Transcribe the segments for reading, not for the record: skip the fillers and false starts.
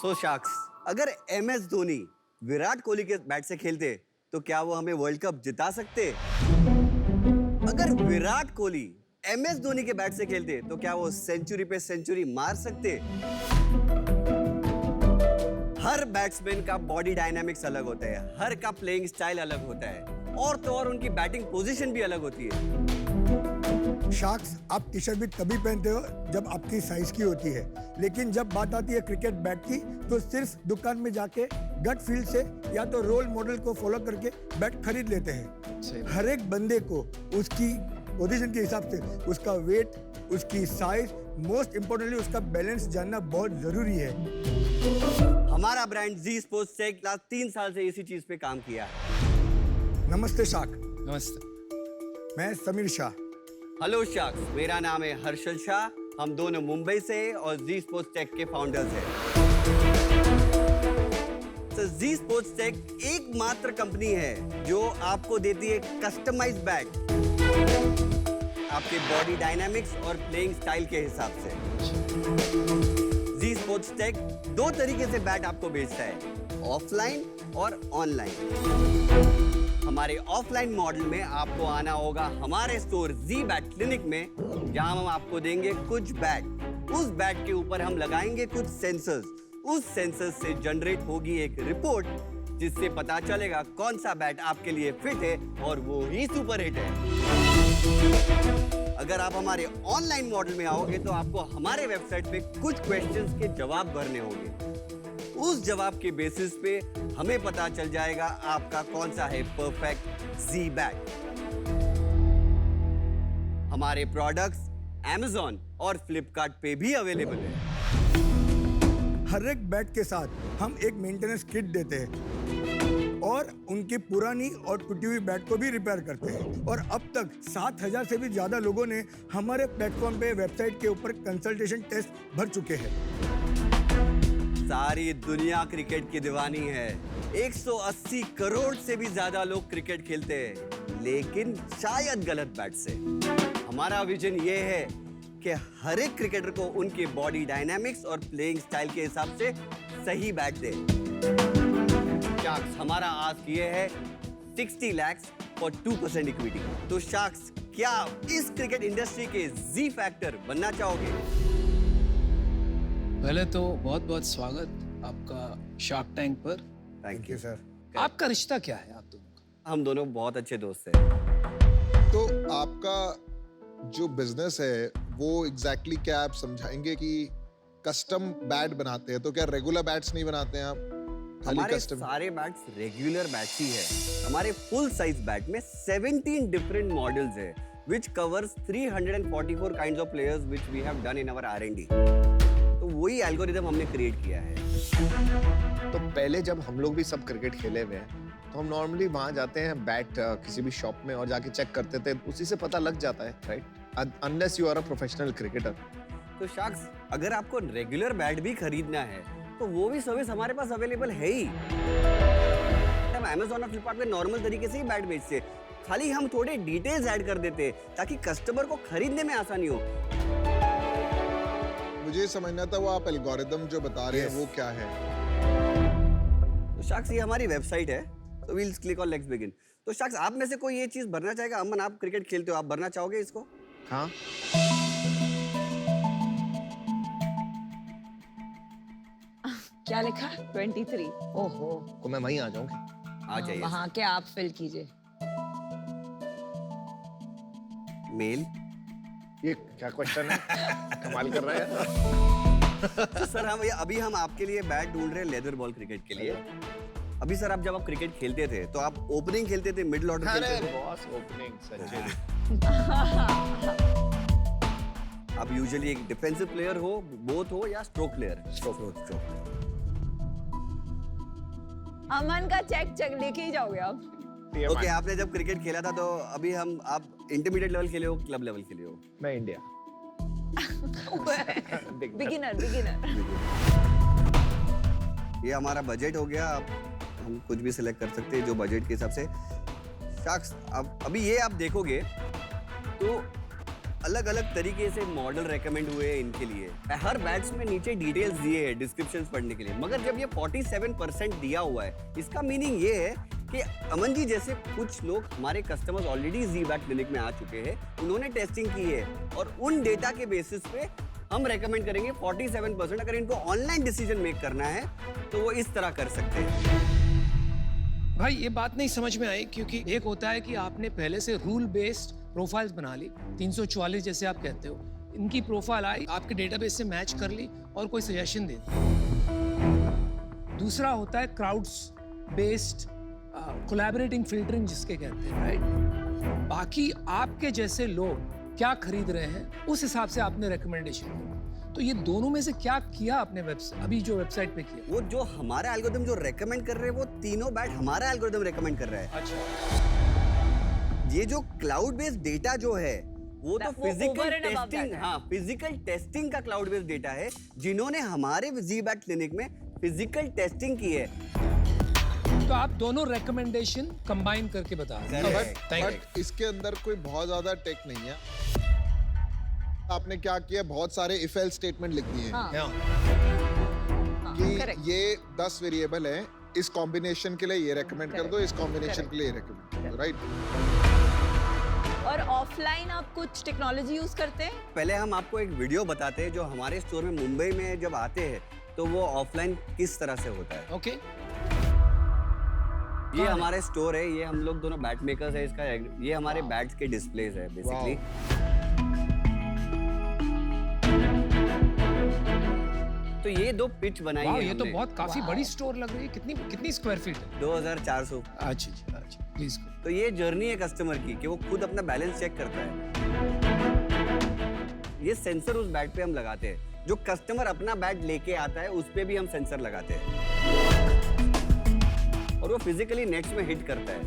सो sharks, अगर MS Dhoni Virat Kohli के bat से खेलते तो क्या वो हमें वर्ल्ड कप जिता सकते? अगर विराट कोहली MS धोनी के बैट से खेलते तो क्या वो सेंचुरी पे सेंचुरी मार सकते? हर बैट्समैन का बॉडी डायनामिक्स अलग होता है, हर का प्लेइंग स्टाइल अलग होता है, और तो और उनकी बैटिंग पोजीशन भी अलग होती है। शार्क्स, आप टी शर्ट भी तभी पहनते हो जब आपकी साइज की होती है, लेकिन जब बात आती है क्रिकेट बैट की तो सिर्फ दुकान में जाके गट फील से या तो रोल मॉडल को फॉलो करके बैट खरीद लेते हैं। हर एक बंदे को उसकी पोजीशन के हिसाब से उसका वेट, उसकी साइज, मोस्ट इम्पोर्टेंटली उसका बैलेंस जानना बहुत जरूरी है। हमारा ब्रांड जी स्पोर्ट्स टेक लास्ट 3 साल से इसी चीज पे काम किया है। नमस्ते शार्क। नमस्ते। मैं समीर शाह। हेलो शार्क्स, मेरा नाम है हर्षल शाह। हम दोनों मुंबई से और जी स्पोर्ट्स टेक के फाउंडर्स हैं। तो जी स्पोर्ट्स टेक एकमात्र कंपनी है जो आपको देती है कस्टमाइज्ड बैट आपके बॉडी डायनामिक्स और प्लेइंग स्टाइल के हिसाब से। जी स्पोर्ट्स टेक 2 तरीके से बैट आपको बेचता है, ऑफलाइन और ऑनलाइन। हमारे ऑफलाइन मॉडल में आपको आना होगा हमारे स्टोर जी बैट क्लिनिक में, जहां हम आपको देंगे कुछ बैट। उस बैट के ऊपर हम लगाएंगे कुछ सेंसर्स। उस सेंसर्स से जनरेट होगी एक रिपोर्ट जिससे पता चलेगा कौन सा बैट आपके लिए फिट है और वो ही सुपर हिट है। अगर आप हमारे ऑनलाइन मॉडल में आओगे तो आपको हमारे वेबसाइट पे कुछ क्वेश्चंस के जवाब भरने होंगे। उस जवाब के बेसिस पे हमें पता चल जाएगा आपका कौन सा है परफेक्ट जी बैट। हमारे प्रोडक्ट्स Amazon और Flipkart पे भी अवेलेबल है। हर एक बैट के साथ हम एक मेंटेनेंस किट देते हैं और उनकी पुरानी और टूटी हुई बैट को भी रिपेयर करते हैं। और अब तक 7,000 से भी ज्यादा लोगों ने हमारे प्लेटफॉर्म पे वेबसाइट के ऊपर कंसल्टेशन टेस्ट भर चुके हैं। सारी दुनिया क्रिकेट की दीवानी है। 180 करोड़ से भी ज्यादा लोग क्रिकेट खेलते हैं, लेकिन शायद गलत बैट से। हमारा विजन ये है कि हर एक क्रिकेटर को उनके बॉडी डायनामिक्स और प्लेइंग स्टाइल के हिसाब से सही बैट दे। शार्क्स, हमारा आस्क ये है 60 लाख और 2% इक्विटी। तो शार्क्स, क्या आप इस क्रिकेट इंडस्ट्री के जी फैक्टर बनना चाहोगे? पहले तो बहुत बहुत स्वागत आपका शार्क टैंक पर। Thank you sir. आपका रिश्ता क्या है आप दोनों का? हम दोनों बहुत अच्छे दोस्त हैं। तो आपका जो बिजनेस है वो एग्जैक्टली क्या आप समझाएंगे कि कस्टम बैट बनाते हैं, तो क्या रेगुलर बैट्स नहीं बनाते हैं आप? हमारे कस्टम? सारे बैट्स रेगुलर बैट्स ही है। हमारे फुल साइज बैट में 17 डिफरेंट मॉडल्स है which covers 344 kinds of players which we have done in our R&D। तो वही एल्गोरिदम हमने क्रिएट किया है। तो पहले जब हम लोग भी सब क्रिकेट खेले हुए हैं तो हम नॉर्मली वहां जाते हैं बैट किसी भी शॉप में और जाके चेक करते थे, उसी से पता लग जाता है, right? Unless you are a professional cricketer. तो शार्क्स, अगर आपको रेगुलर बैट भी खरीदना है तो वो भी सर्विस हमारे पास अवेलेबल है ही। हम Amazon और Flipkart पे नॉर्मल तरीके से ही बैट बेचते हैं, खाली हम थोड़े डिटेल्स ऐड कर देते हैं ताकि कस्टमर को खरीदने में आसानी हो। मुझे समझना था वो आप एल्गोरिदम जो बता रहे हैं वो क्या है। तो शार्क्स, ये हमारी वेबसाइट है, तो we'll click on let's begin. तो शार्क्स, आप में से कोई ये चीज भरना चाहेगा? अमन, आप क्रिकेट खेलते हो, आप भरना चाहोगे इसको? हाँ, क्या लिखा? 23। ओहो, तो मैं वहीं आ जाऊंगी। आ जाइए। वहाँ के आप फिल कीजिए। मेल। ये क्या क्वेश्चन है? कमाल कर रहा है। तो सर, अभी हम आपके लिए बैट ढूंढ रहे हैं लेदर बॉल क्रिकेट के लिए। अभी सर, जब आप क्रिकेट खेलते थे तो आप ओपनिंग खेलते थे, मिडिल ऑर्डर खेलते अरे थे? बॉस, ओपनिंग सच्ची। आप यूजुअली एक डिफेंसिव प्लेयर हो, बोथ हो, या स्ट्रोक प्लेयर? स्ट्रोक। अमन का चेक लेके ही जाओगे आप? ओके, आपने जब क्रिकेट खेला था तो अभी आप इंटरमीडिएट लेवल खेले हो, क्लब लेवल खेले हो? मैं इंडिया। बिगिनर। ये हमारा बजट हो गया। हम कुछ भी सिलेक्ट कर सकते हैं जो बजट के हिसाब से। शार्क्स, अब अभी ये आप देखोगे तो अलग अलग तरीके से मॉडल रेकमेंड हुए हैं इनके लिए। हर बैट्स में नीचे डिटेल्स दिए हैं डिस्क्रिप्शंस पढ़ने के लिए, मगर जब ये 47% दिया हुआ है, इसका मीनिंग ये है कि अमन जी जैसे कुछ लोग हमारे कस्टमर्स ऑलरेडी जी बैट क्लिनिक में आ चुके हैं, उन्होंने टेस्टिंग की है और उन डेटा के बेसिस पे हम रेकमेंड करेंगे 47%। अगर इनको ऑनलाइन डिसीजन मेक करना है तो वो इस तरह कर सकते हैं। भाई ये बात नहीं समझ में आई, क्योंकि एक होता है कि आपने पहले से रूल बेस्ड प्रोफाइल्स बना ली, 344 जैसे आप कहते हो, इनकी प्रोफाइल आई, आपके डेटाबेस से मैच कर ली और कोई सजेशन दे दी। दूसरा होता है क्राउड्स बेस्ड कोलैबोरेटिंग फिल्टरिंग जिसके कहते हैं, राइट? बाकी आपके जैसे लोग क्या खरीद रहे हैं उस हिसाब से आपने रिकमेंडेशन किया। तो ये दोनों में से क्या किया आपने अभी जो वेबसाइट पे किया? वो जो हमारा एल्गोरिथम जो रेकमेंड कर रहे हैं वो तीनों बैट हमारा एल्गोरिथम रेकमेंड कर रहा है। अच्छा, ये जो क्लाउड बेस्ड डेटा जो है वो तो वो over physical and above testing, that है। हाँ फिजिकल टेस्टिंग का क्लाउड बेस्ड डेटा है, जिन्होंने हमारे जी बैट क्लिनिक में फिजिकल टेस्टिंग की है। तो आप दोनों रिकमेंडेशन कंबाइन करके बता रहे हैं। Correct. Thank you. बट इसके अंदर कोई बहुत ज्यादा टेक नहीं है। आपने क्या किया, बहुत सारे इफ एल्स स्टेटमेंट लिख दिए हाँ, Yeah. हाँ, कि correct. ये 10 वेरिएबल है, इस कॉम्बिनेशन के लिए ये रेकमेंड कर Correct. दो, इस कॉम्बिनेशन के लिए ये रेकमेंड कर दो, राइट? और ऑफलाइन आप कुछ टेक्नोलॉजी यूज करते हैं? पहले हम आपको एक वीडियो बताते हैं जो हमारे स्टोर में मुंबई में जब आते हैं तो वो ऑफलाइन किस तरह से होता है। Okay. ये हमारे स्टोर है, ये हम लोग दोनों बैट मेकर्स है, इसका ये हमारे बैट्स के डिस्प्लेज है बेसिकली। तो ये दो पिच बनाई वाह, है ये तो हमने। बहुत काफी बड़ी स्टोर लग रही है। कितनी स्क्वायर फीट है? 2400। अच्छा जी, अच्छा, प्लीज। तो ये जर्नी है कस्टमर की कि वो खुद अपना बैलेंस चेक करता है। ये सेंसर उस बैट पे हम लगाते हैं, जो कस्टमर अपना बैट लेके आता है उस पे भी हम सेंसर लगाते हैं और वो फिजिकली नेट्स में हिट करता है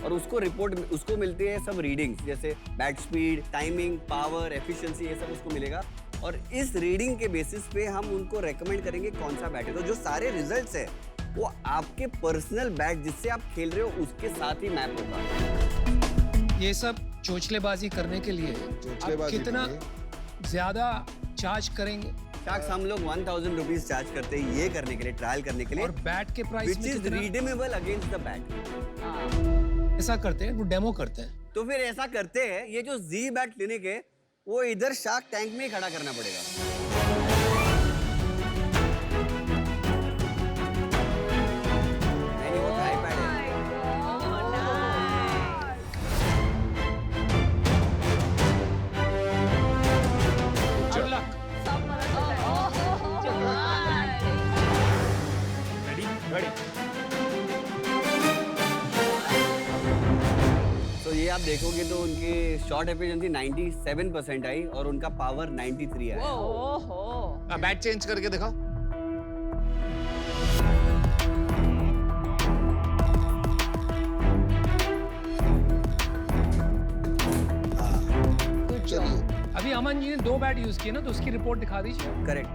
और उसको रिपोर्ट उसको मिलती है सब रीडिंग्स, जैसे bat speed, timing, power, efficiency, ये सब उसको मिलेगा और इस रीडिंग के बेसिस पे हम उनको रेकमेंड करेंगे कौन सा बैट है। तो जो सारे रिजल्ट्स है वो आपके पर्सनल बैट जिससे आप खेल रहे हो उसके साथ ही मैप होगा। ये सब चोचलेबाजी करने के लिए आप चोचलेबाजी कितना के लिए? ज्यादा चार्ज करेंगे? शाक्स हम लोग 1000 रुपीज चार्ज करते हैं ये करने के लिए, ट्रायल करने के लिए, और बैट के प्राइस विच में इज कितना रिडीमेबल अगेंस्ट द बैट। ऐसा करते हैं, वो डेमो करते हैं। तो फिर ऐसा करते हैं, ये जो जी बैट क्लिनिक है वो इधर शार्क टैंक में ही खड़ा करना पड़ेगा। नहीं, वो तो iPad है। Good luck. तो ये आप देखोगे तो उनकी शॉट एफिशिएंसी 97% आई और उनका पावर 93 आया। ओहो, बैट चेंज करके दिखाओ। good job. चलिए, अभी अमन जी ने 2 बैट यूज किए ना, तो उसकी रिपोर्ट दिखा दीजिए। करेक्ट।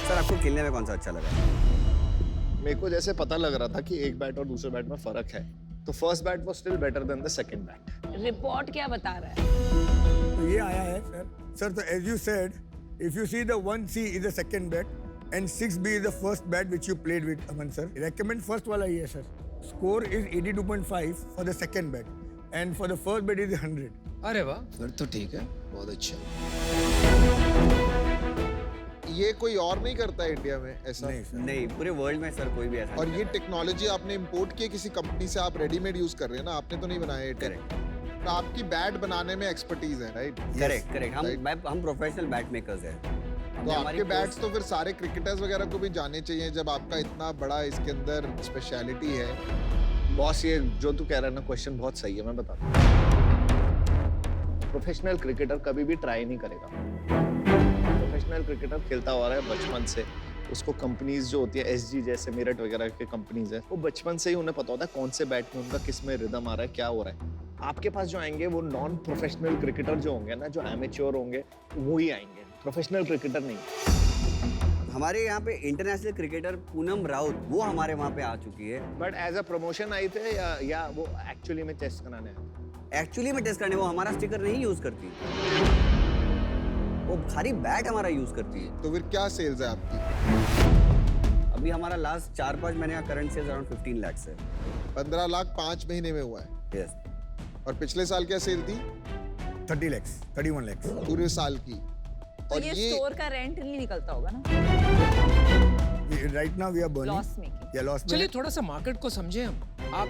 सर आपको खेलने में कौन सा अच्छा लगा? मेरे को जैसे पता लग रहा था कि एक बैट और दूसरे बैट में फर्क है, तो first bat was still better than the second bat. Report क्या बता रहा है? तो ये आया है सर तो as you said if you see the 1C is the second bat and 6B is the first bat which you played with Aman sir. Recommend first वाला ही है sir. Score is 82.5 for the second bat and for the first bat is 100। अरे वाह, फिर तो ठीक है, बहुत अच्छा। ये कोई और नहीं करता है इंडिया में ऐसा? नहीं सर। नहीं, पूरे वर्ल्ड में सर कोई भी ऐसा और नहीं ये करता। टेक्नोलॉजी आपने इंपोर्ट की है किसी कंपनी से, आप रेडीमेड यूज कर रहे हैं ना, आपने तो नहीं बनाया ये tech? Correct. तो आपकी बैट बनाने में एक्सपर्टीज है, राइट? Correct correct, Right. हम प्रोफेशनल बैट मेकर्स हैं। तो आपके बैट्स तो फिर सारे क्रिकेटर्स वगैरह को भी जाने चाहिए जब आपका इतना बड़ा इसके अंदर स्पेशलिटी है। बॉस, ये जो तू कह रहा है ना, क्वेश्चन बहुत सही है, मैं बताता हूँ। प्रोफेशनल क्रिकेटर कभी भी ट्राई नहीं करेगा। प्रोफेशनल क्रिकेटर खेलता हुआ है बचपन से, उसको कंपनीज जो होती है एसजी जैसे मेरठ वगैरह के कंपनीज है, वो बचपन से ही उन्हें पता होता है कौन से बैट में उनका किस में रिदम आ रहा है, क्या हो रहा है। आपके पास जो आएंगे वो नॉन प्रोफेशनल क्रिकेटर जो होंगे ना, जो एमेच्योर होंगे, वो ही आएंगे, प्रोफेशनल क्रिकेटर नहीं। हमारे यहाँ पे इंटरनेशनल क्रिकेटर पूनम राउत वो हमारे वहाँ पे आ चुकी है। But as a promotion I थे या वो एक्चुअली में टेस्ट कराने आए? एक्चुअली में टेस्ट करने वो हमारा स्टिकर नहीं यूज करती, वो खाली बैट हमारा यूज करती है। तो फिर क्या सेल्स है आपकी? अभी हमारा लास्ट 4-5 महीने का करंट सेल्स अराउंड 15 लाख है। 15 लाख 5 महीने में हुआ है। यस। और पिछले साल क्या सेल थी? 30 lakhs, 31 lakhs. पूरे साल की। तो और ये स्टोर का रेंट नहीं निकलता होगा ना? Right now we are burning. Loss making. Yeah, loss चलिए making. थोड़ा सा मार्केट को समझें हम। आप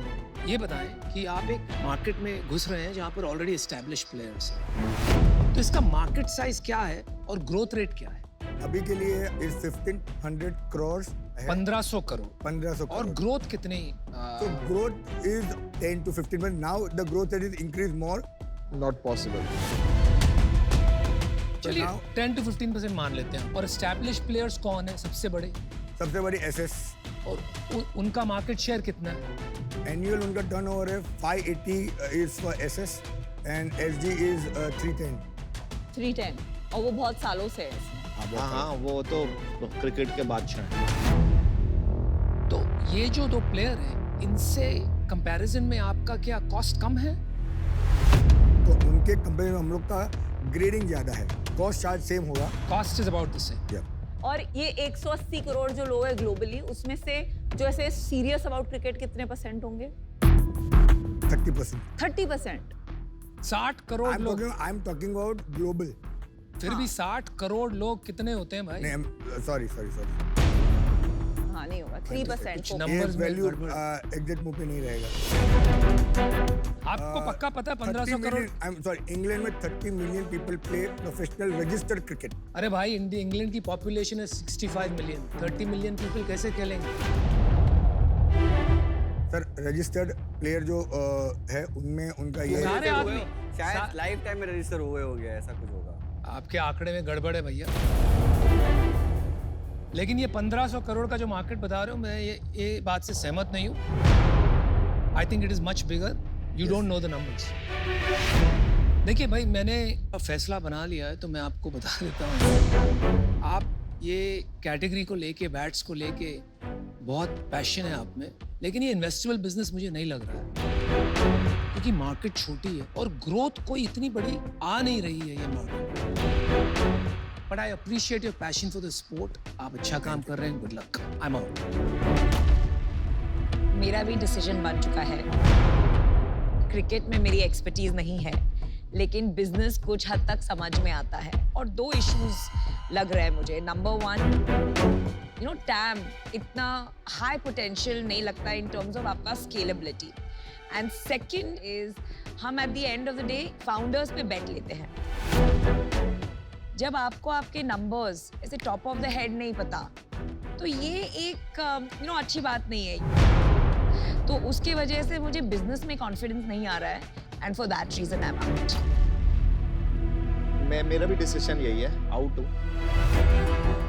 ये बताएं कि आप एक मार्केट में घुस रहे हैं जहाँ पर ऑलरेडी एस्टैब्लिश प्लेयर्स हैं, तो इसका मार्केट साइज क्या है और ग्रोथ रेट क्या है? अभी के लिए is 1500 crores है, 1500 करोड़ 1500 और crores. ग्रोथ कितनी? So growth is 10 to 15, but now the growth rate is increased more. Not possible. चलिए now- 10 to 15% मान लेते हैं। और एस्टैब्लिश प्लेयर्स कौन है सबसे बड़े, सबसे बड़ी SS और उनका मार्केट शेयर कितना है? annual उनका turnover है 580 is for SS and SG is 310. 310 और वो बहुत सालों से है इसमें। हाँ हाँ, वो तो क्रिकेट के बादशाह हैं। तो ये जो दो प्लेयर हैं इनसे कंपैरिजन में आपका क्या कॉस्ट कम है? तो उनके कंपनी में हम लोग का ग्रेडिंग ज्यादा है, कॉस्ट चार्ज सेम होगा। Cost is about the same. Yeah. और ये 180 करोड़ जो लोग हैं ग्लोबली, उसमें से जो ऐसे सीरियस अबाउट क्रिकेट कितने परसेंट होंगे? 30%. 30%। 60 करोड़ लोग, I'm talking about global. फिर भी 60 करोड़ लोग कितने होते हैं भाई? नहीं, sorry. हाँ नहीं होगा 3%। कुछ को- numbers ये में वैल्यू गड़बड़। एग्जैक्ट मुंह पे नहीं रहेगा। आपको पक्का पता है 1500 करोड़? I'm sorry, इंग्लैंड में 30 million people play professional registered cricket. अरे भाई इंग्लैंड की पॉपुलेशन है 65 मिलियन, 30 मिलियन पीपल कैसे खेलेंगे? सर रजिस्टर्ड प्लेयर जो है उनमें उनका ये सारे है, आदमी शायद लाइफ टाइम में रजिस्टर हुए हो गया, ऐसा कुछ होगा। आपके आंकड़े में गड़बड़ है भैया। लेकिन ये 1500 करोड़ का जो मार्केट बता रहे हो, मैं ये बात से सहमत नहीं हूँ। I think it is much bigger, you don't know the numbers. देखिए भाई, मैंने फैसला बना लिया है तो मैं आपको बता देता हूँ। आप ये कैटेगरी को लेके, बैट्स को लेके बहुत पैशन है आप में, लेकिन ये इन्वेस्टेबल बिजनेस मुझे नहीं लग रहा है क्योंकि मार्केट छोटी है और ग्रोथ कोई इतनी बड़ी आ नहीं रही है ये market. But I appreciate your passion for the sport. आप अच्छा काम कर रहे हैं, good luck. I am out. मेरा भी डिसीजन बन चुका है। क्रिकेट में मेरी एक्सपर्टीज नहीं है, लेकिन बिजनेस कुछ हद तक समझ में आता है। और दो इश्यूज लग रहे हैं मुझे। नंबर 1, टैम इतना हाई पोटेंशियल नहीं लगता इन टर्म्स ऑफ आपका स्केलेबिलिटी। एंड सेकंड इज, हम at the end of the day founders पे बैठ लेते हैं। जब आपको आपके नंबर्स ऐसे टॉप ऑफ द हेड नहीं पता, तो ये एक अच्छी बात नहीं है। तो उसके वजह से मुझे बिजनेस में कॉन्फिडेंस नहीं आ रहा है, and for that reason I am out. मेरा भी डिसीजन यही है, आउट हूँ।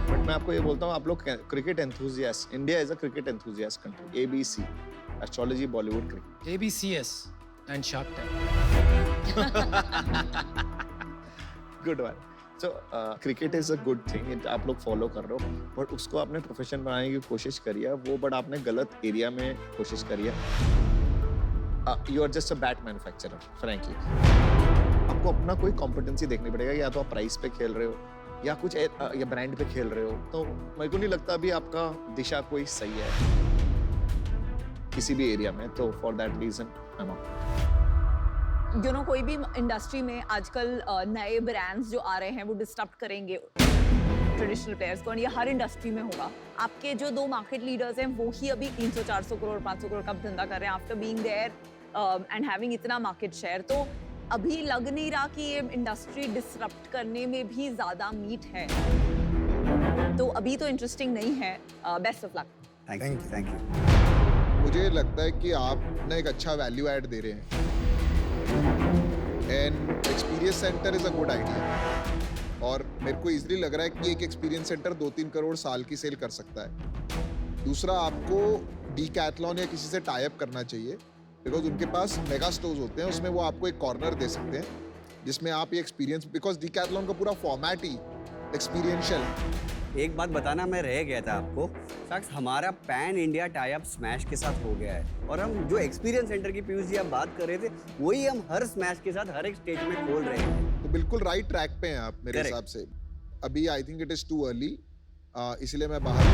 बट मैं आपको ये बोलता हूँ, आप लोग cricket enthusiast, India is a cricket enthusiast country. ABC, astrology, Bollywood cricket. ABCS and shark good one. So cricket is a good thing, आप लोग फॉलो कर रहे हो, बट उसको आपने प्रोफेशन बनाने की कोशिश करी है वो, बट आपने गलत एरिया में कोशिश करी है। You are just a bat manufacturer, frankly. आपको अपना कोई कॉम्पिटेंसी देखनी पड़ेगा, या तो आप प्राइस पे खेल रहे हो या कुछ या ब्रांड पे खेल रहे हो। तो मेरे को नहीं लगता अभी आपका दिशा कोई सही है किसी भी एरिया में। तो for that reason I am out. कोई भी इंडस्ट्री में आजकल नए ब्रांड्स जो आ रहे हैं वो डिस्टर्ब करेंगे ट्रेडिशनल प्लेयर्स को, और ये हर इंडस्ट्री में होगा। आपके जो 2 मार्केट लीडर्स हैं वो ही अभी 300-400 करोड़ 500 करोड़ का धंधा कर रहे हैं after being there and having इतना मार्केट शेयर। तो अभी लग नहीं रहा कि ये इंडस्ट्री डिसरप्ट करने में भी ज्यादा मीट है। तो अभी तो इंटरेस्टिंग नहीं है। Best of luck. Thank you. मुझे लगता है कि आप ना एक अच्छा वैल्यू ऐड दे रहे हैं, and experience centre is a good idea. और मेरे को इजीली लग रहा है कि एक एक्सपीरियंस सेंटर 2-3 करोड़ साल की सेल कर सकता है। दूसरा, आपको डीकैथलॉन या किसी से टाई अप करना चाहिए, बिकॉज उनके पास मेगा स्टोर्स होते हैं, उसमें वो आपको एक कॉर्नर दे सकते हैं जिसमें आप ये एक्सपीरियंस, बिकॉज डीकैथलॉन का पूरा फॉर्मेट ही एक्सपीरियंशियल। एक बात बताना मैं रह गया था आपको, साक्ष, हमारा pan India tie up smash के साथ हो गया है और हम जो एक्सपीरियंस सेंटर की पीयूष जी आप बात कर रहे थे वही हम हर स्मैश के साथ हर एक स्टेट में खोल रहे हैं। तो बिल्कुल राइट ट्रैक पे हैं आप मेरे Correct. हिसाब से। अभी I think it is too early, इसलिए मैं बाहर,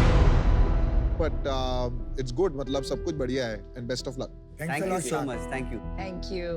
बट इट्स गुड, मतलब सब कुछ बढ़िया है and best of luck. Thanks thank a you lot, so Shah. Much, thank you. Thank you.